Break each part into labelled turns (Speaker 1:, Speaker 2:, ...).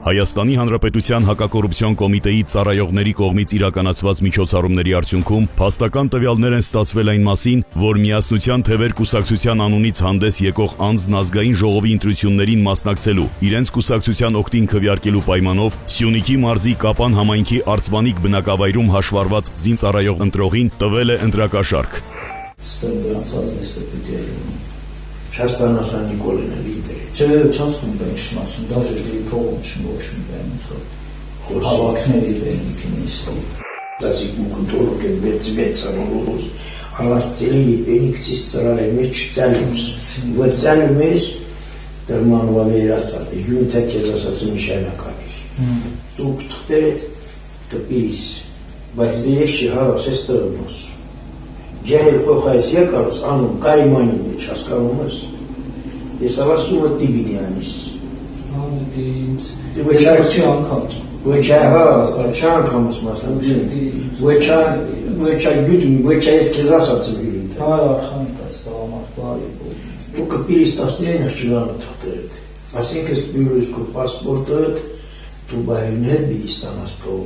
Speaker 1: Հայաստանի Հանրապետության հակակոռուպցիոն կոմիտեի ծառայողների կողմից իրականացված միջոցառումների արդյունքում փաստական տվյալներ են ստացվել այն մասին, որ Միասնության թևեր կուսակցության անունից հանդես եկող անձն ազգային ժողովի ընտրություններին մասնակցելու, իրենց կուսակցության օգտին քվեարկելու պայմանով Սյունիքի մարզի Կապան համայնքի Արծվանիկ բնակավայրում հաշվառված զինծառայող ընտրողին տվել է ընտրակաշառք։
Speaker 2: Часто Николина лидеры.
Speaker 3: Չէ, չասում բեն շնասում, դաժե դիքողում շնորհում բենուցով։ Հավաքների բենիքին իստի։
Speaker 2: Դասիկ մուկտորոկ է բեցանորոս, առաստելի բենիքսից ծրարի մեջ ցալումս։ Վեցալում ես դերմանվալերացած, յունտա քեզ ասացի նշանակալի։ Դուք թղթերդ կպիս, բայց դե շիհարոս էստորմոս։ Ջահել խոխայս եկարս անում կայմանի մեջ հասկանում ես։ Ես ավասում եմ տիբիդյանիս։
Speaker 3: Չի անգամ։
Speaker 2: Ոչա անգամ ասում ոչա գյուտում, ոչա ես քեզ ասացի գյուտում։
Speaker 3: Հայ արխանիկաս տղամարդարի բու։
Speaker 2: Դու կպիրիս 19 չլանը թղթերդ։ Այսինքն բյուրոյս քո պասպորտը դու բայներ բիստանաս պրո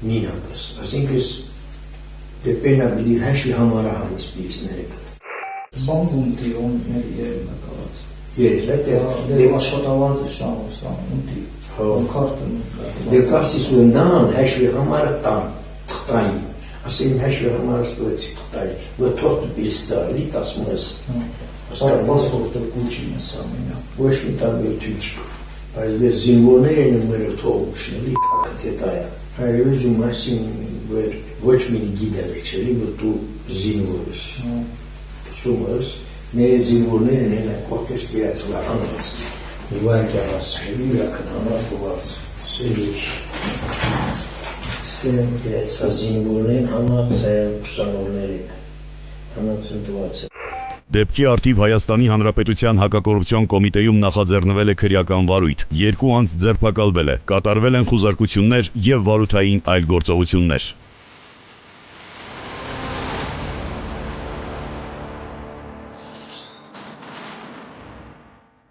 Speaker 2: նինակս։ Այսինքն Դեպենա բիդի հաշվի համարահանից բիսները։
Speaker 3: Բամբում տիոնների երկնակաված։
Speaker 2: Դե
Speaker 3: աշխատավարձը շահոստանում տի։ Կարտն
Speaker 2: Դե կասիս լնդան հաշվի համարը տան թղթային։ Ասեն հաշվի համարը ստվեցի թղթային։ Որ թողտը բիստարի տասում ես։
Speaker 3: Պասպորտը գուչին ես ամենա։
Speaker 2: Ոչ մի տարբերություն չկա։ Բայց դե զինվորներ են ումերը թողուշների կակտետայա։ Հայրեզում ասին ոչ մի գիդավի չելի, որ դու զինվոր ես։ Սումս, մեր զինվորներն են կողքես կերացվա անված։ Նիվան կյարասվելի ուրակն համարվված սերիչ։ Սեն կերացա զինվորներն համած կուսանորներին, համած ընդված է։
Speaker 1: Դեպքի արդիվ Հայաստանի Հանրապետության հակակոռուպցիոն կոմիտեում նախաձեռնվել է քրեական վարույթ, 2 անձ ձերբակալվել է, կատարվել են խուզարկություններ և վարութային այլ գործողություններ։